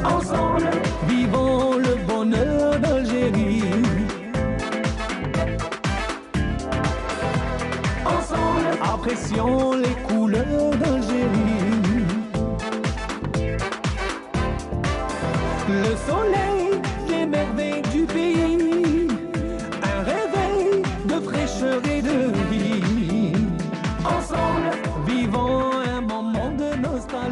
Ensemble, vivons le bonheur d'Algérie. Ensemble, apprécions les couleurs d'Algérie. Le soleil, les merveilles du pays, un réveil de fraîcheur et de vie. Ensemble, vivons un moment de nostalgie.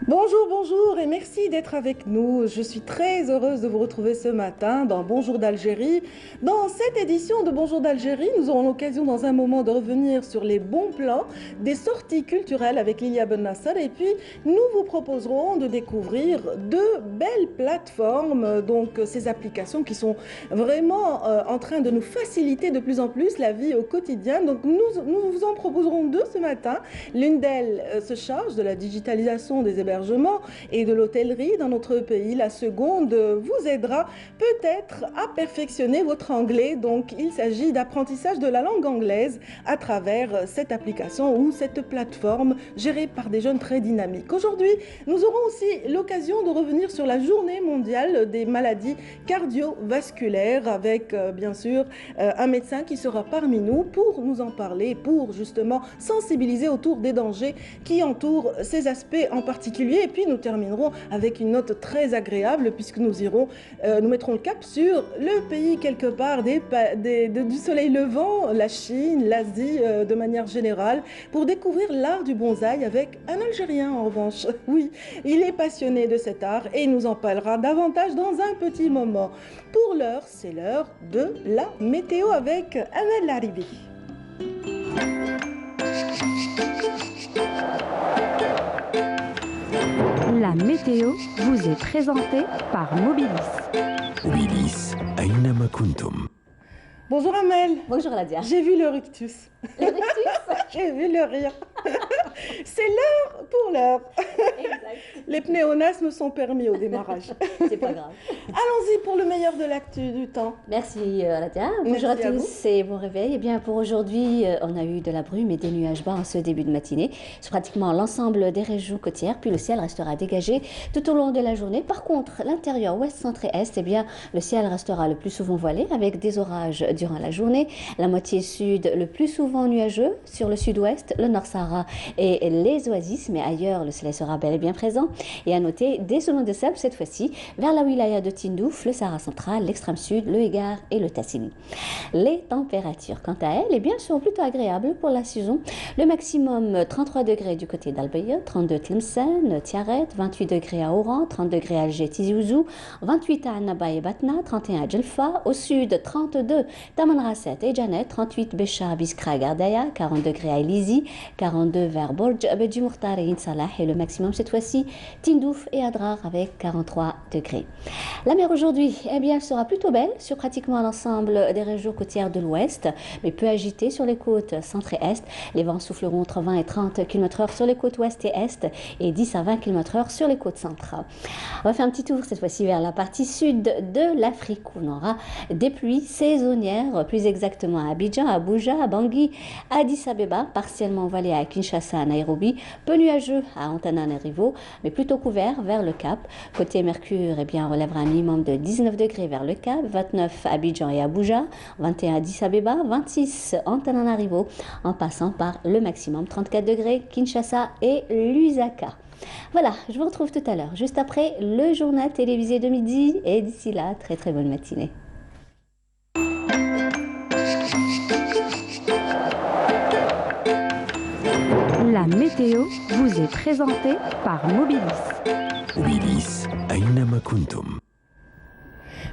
Bonjour, bonjour et merci d'être avec nous. Je suis très heureuse de vous retrouver ce matin dans Bonjour d'Algérie. Dans cette édition de Bonjour d'Algérie, nous aurons l'occasion dans un moment de revenir sur les bons plans des sorties culturelles avec Lilia Ben Nasser et puis nous vous proposerons de découvrir deux belles plateformes, donc ces applications qui sont vraiment en train de nous faciliter de plus en plus la vie au quotidien. Donc nous vous en proposerons deux ce matin. L'une d'elles se charge de la digitalisation des hébergements et de l'hôtellerie dans notre pays. La seconde vous aidera peut-être à perfectionner votre anglais. Donc, il s'agit d'apprentissage de la langue anglaise à travers cette application ou cette plateforme gérée par des jeunes très dynamiques. Aujourd'hui, nous aurons aussi l'occasion de revenir sur la journée mondiale des maladies cardiovasculaires avec, bien sûr, un médecin qui sera parmi nous pour nous en parler, pour justement sensibiliser autour des dangers qui entourent ces aspects en particulier. Et puis nous terminerons avec une note très agréable puisque nous mettrons le cap sur le pays quelque part du soleil levant, la Chine, l'Asie de manière générale, pour découvrir l'art du bonsaï avec un Algérien en revanche. Oui, il est passionné de cet art et il nous en parlera davantage dans un petit moment. Pour l'heure, c'est l'heure de la météo avec Amel Laribi. La météo vous est présentée par Mobilis. Mobilis, أينما كنتم. Bonjour Amel. Bonjour Ladia. J'ai vu le rictus. Le rictus. J'ai vu le rire. C'est l'heure pour l'heure. Exact. Les pnéonasmes sont permis au démarrage. C'est pas grave. Allons-y pour le meilleur de l'actu du temps. Merci Ladia. Bonjour Merci à à tous, vous. c'est bon réveil. Eh bien pour aujourd'hui, on a eu de la brume et des nuages bas en ce début de matinée sur pratiquement l'ensemble des régions côtières. Puis le ciel restera dégagé tout au long de la journée. Par contre, l'intérieur ouest, centre et est, eh bien le ciel restera le plus souvent voilé avec des orages durant la journée. La moitié sud le plus souvent nuageux sur le sud-ouest, le Nord-Sahara et les oasis, mais ailleurs le soleil sera bel et bien présent. Et à noter des zones de sable cette fois-ci vers la wilaya de Tindouf, le Sahara central, l'extrême sud, le Égard et le Tassili. Les températures, quant à elles, eh bien, seront plutôt agréables pour la saison. Le maximum 33 degrés du côté d'Al-Bayt, 32 Tlemcen, Tiaret, 28 degrés à Oran, 30 degrés à Alger, Tizi Ouzou, 28 à Annaba et Batna, 31 à Djelfa, au sud 32 Tamanrasset et Janet, 38 Béchar, Biskra, Gardaya, 40 degrés à Elizi, 42 vers Borj, Abedji Mokhtar et Insalah et le maximum cette fois-ci Tindouf et Adrar avec 43 degrés. La mer aujourd'hui, eh bien, elle sera plutôt belle sur pratiquement l'ensemble des régions côtières de l'ouest, mais peu agitée sur les côtes centre et est. Les vents souffleront entre 20 et 30 km/h sur les côtes ouest et est et 10 à 20 km/h sur les côtes centrales. On va faire un petit tour cette fois-ci vers la partie sud de l'Afrique où on aura des pluies saisonnières, plus exactement à Abidjan, à Abuja, à Bangui, à Addis Abeba, partiellement voilé à Kinshasa, à Nairobi, peu nuageux à Antananarivo, mais plutôt couvert vers le Cap. Côté Mercure, eh bien, on relèvera un minimum de 19 degrés vers le Cap, 29 à Abidjan et Abuja, 21 à Addis Abeba, 26 à Antananarivo, en passant par le maximum 34 degrés, Kinshasa et Lusaka. Voilà, je vous retrouve tout à l'heure, juste après le journal télévisé de midi, et d'ici là, très très bonne matinée. La météo vous est présentée par Mobilis. Mobilis, أينما كنتم.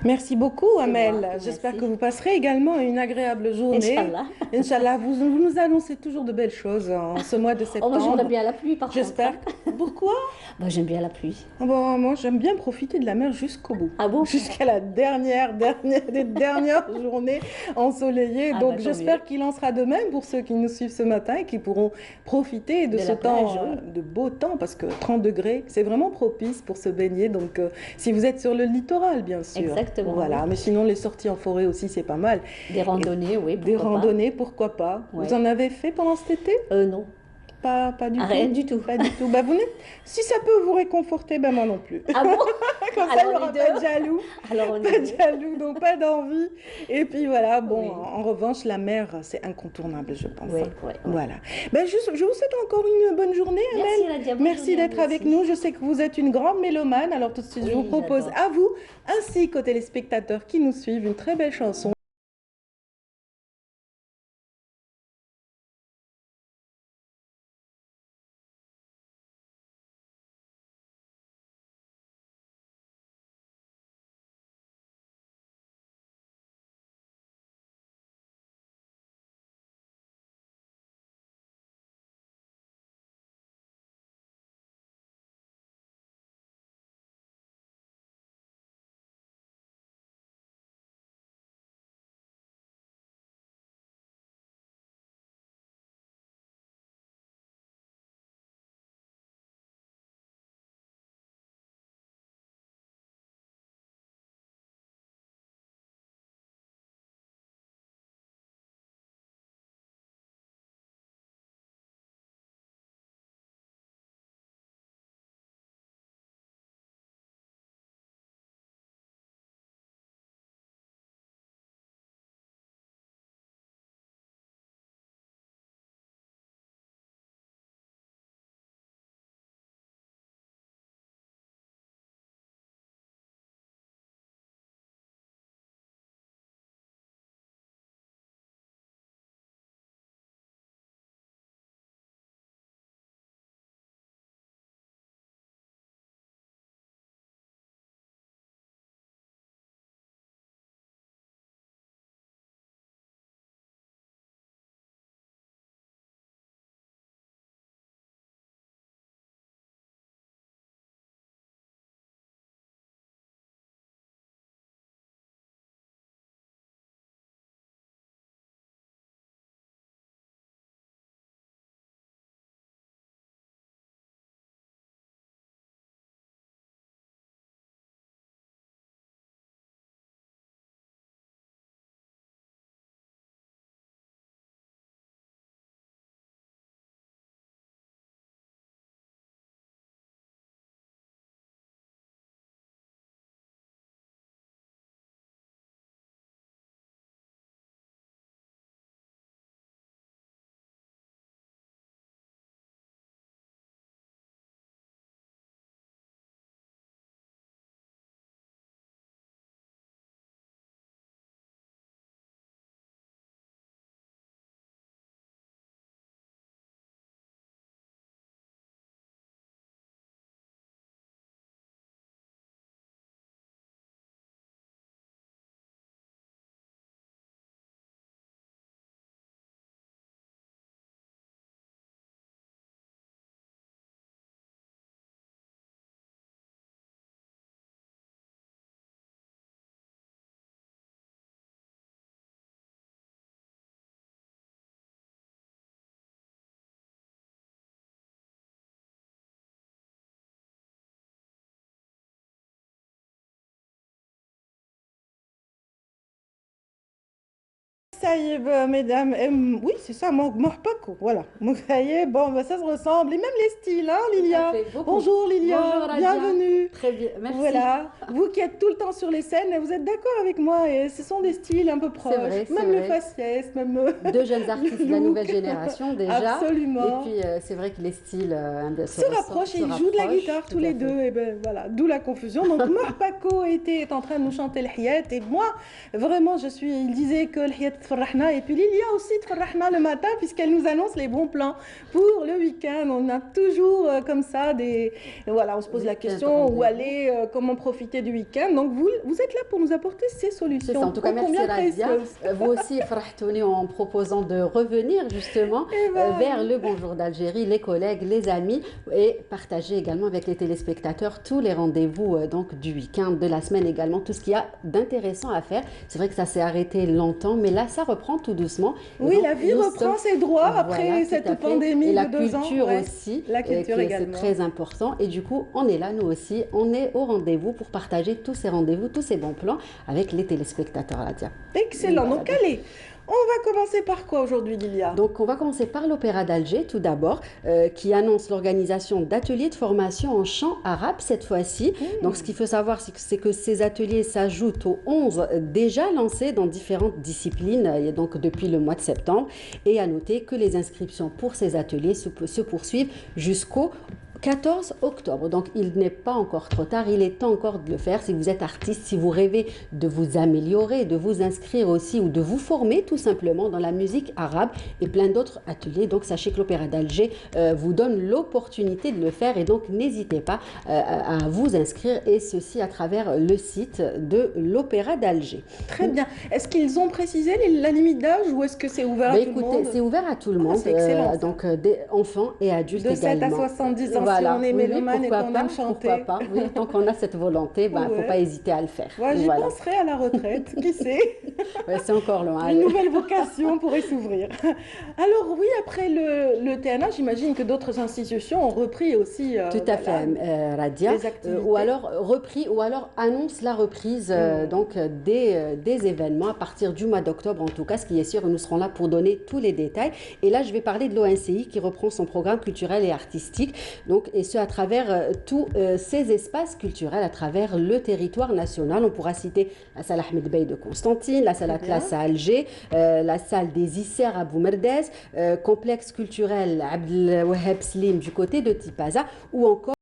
Merci beaucoup, Amel. Merci. J'espère que vous passerez également une agréable journée. Inch'Allah. Inch'Allah, vous nous annoncez toujours de belles choses en ce mois de Oh, septembre. moi j'aime bien la pluie par J'espère. contre. Pourquoi? Bah, j'aime bien la pluie. Bon, moi, j'aime bien profiter de la mer jusqu'au bout. Ah bon? Jusqu'à la dernière journée ensoleillée. Ah Donc, bah, tant j'espère mieux. qu'il en sera de même pour ceux qui nous suivent ce matin et qui pourront profiter de De ce la temps, plage, oui. de beau temps, parce que 30 degrés, c'est vraiment propice pour se baigner. Donc, si vous êtes sur le littoral, bien sûr. Exactement, Voilà, oui. mais sinon, les sorties en forêt aussi, c'est pas mal. Des randonnées, oui. Des pourquoi pas. randonnées, pourquoi pas. Ouais. Vous en avez fait pendant cet été? Non. Pas du tout. Rien du tout. Pas du tout. Bah, si ça peut vous réconforter, ben moi non plus. Ah bon? Comme ça, il Alors, n'y aura les deux. pas de jaloux. Alors on Pas est de deux. jaloux, donc pas d'envie. Et puis voilà, bon, Oui. en revanche, la mer, c'est incontournable, je pense. Oui, hein. oui, oui. Voilà. Ben, je vous souhaite encore une bonne journée, Amel. Merci, Nadia. Bonne Merci journée à d'être vous avec aussi. nous. Je sais que vous êtes une grande mélomane, alors tout de suite, je Oui, vous propose j'adore. à vous, ainsi qu'aux téléspectateurs qui nous suivent, une très belle chanson. Ça y est, bah, mesdames, oui, c'est ça, Morpaco, voilà. Donc, ça y est, bon, bah, ça se ressemble, et même les styles, hein, Lilia. fait, beaucoup. Bonjour, Lilia, Bonjour, Nadia. bienvenue. Très bien, merci. Voilà, vous qui êtes tout le temps sur les scènes, vous êtes d'accord avec moi, et ce sont des styles un peu proches, vrai, c'est même le vrai. faciès, même Deux jeunes artistes de la look. nouvelle génération déjà. Absolument. Et puis c'est vrai que les styles Se rapprochent et ils jouent de la guitare tous les deux, et ben voilà, d'où la confusion. Donc Morpaco est en train de nous chanter le Hiyat, et moi, vraiment, il disait que le Hiyat tfarrahna, et puis Lilia aussi tfarrahna le matin, puisqu'elle nous annonce les bons plans pour le week-end. On a toujours comme ça voilà, on se pose la question où aller, comment profiter du week-end. Donc vous êtes là pour nous apporter ces solutions. C'est ça, en tout cas, ô merci combien Radia. précieuses. Vous aussi, Farahtouni, en proposant de revenir justement vers le Bonjour d'Algérie, les collègues, les amis, et partager également avec les téléspectateurs tous les rendez-vous donc du week-end, de la semaine également, tout ce qu'il y a d'intéressant à faire. C'est vrai que ça s'est arrêté longtemps, mais là, ça reprend tout doucement. Et Oui, donc, la vie nous reprend sommes- ses droits après Voilà, tout à cette fait. pandémie et la de 2 ans. culture Ouais. aussi, La culture également. c'est très important. Et du coup, on est là, nous aussi, on est au rendez-vous pour partager tous ces rendez-vous, tous ces bons plans avec les téléspectateurs, Radia. Excellent. Voilà. Donc allez, On va commencer par quoi aujourd'hui, Lilia? Donc, on va commencer par l'Opéra d'Alger, tout d'abord, qui annonce l'organisation d'ateliers de formation en chant arabe cette fois-ci. Donc, ce qu'il faut savoir, c'est que ces ateliers s'ajoutent aux 11 déjà lancés dans différentes disciplines, et donc depuis le mois de septembre. Et à noter que les inscriptions pour ces ateliers se poursuivent jusqu'au 14 octobre. Donc, il n'est pas encore trop tard, il est temps encore de le faire. Si vous êtes artiste, si vous rêvez de vous améliorer, de vous inscrire aussi ou de vous former tout simplement dans la musique arabe et plein d'autres ateliers. Donc, sachez que l'Opéra d'Alger vous donne l'opportunité de le faire et donc n'hésitez pas à vous inscrire et ceci à travers le site de l'Opéra d'Alger. Très bien. Est-ce qu'ils ont précisé la limite d'âge ou est-ce que c'est ouvert à tout le monde? C'est ouvert à tout le monde. C'est excellent. Donc, des enfants et adultes également. De 7 à 70 ans. Voilà. Si on est mélomane et qu'on aime chanter. Pourquoi pas, oui, tant qu'on a cette volonté, il ne faut pas hésiter à le faire. Ouais, j'y penserai à la retraite, qui sait? Ouais, c'est encore loin. Une nouvelle vocation pourrait s'ouvrir. Alors oui, après le TNA, j'imagine que d'autres institutions ont repris aussi tout à fait, Radia, ou alors repris, ou alors annonce la reprise donc des événements à partir du mois d'octobre en tout cas, ce qui est sûr, nous serons là pour donner tous les détails. Et là, je vais parler de l'ONCI qui reprend son programme culturel et artistique. Donc, et ce à travers tous ces espaces culturels à travers le territoire national. On pourra citer la salle Ahmed Bey de Constantine, la salle Atlas à Alger, la salle des Isères à Boumerdès, complexe culturel Abdel Wahab Slim du côté de Tipaza ou encore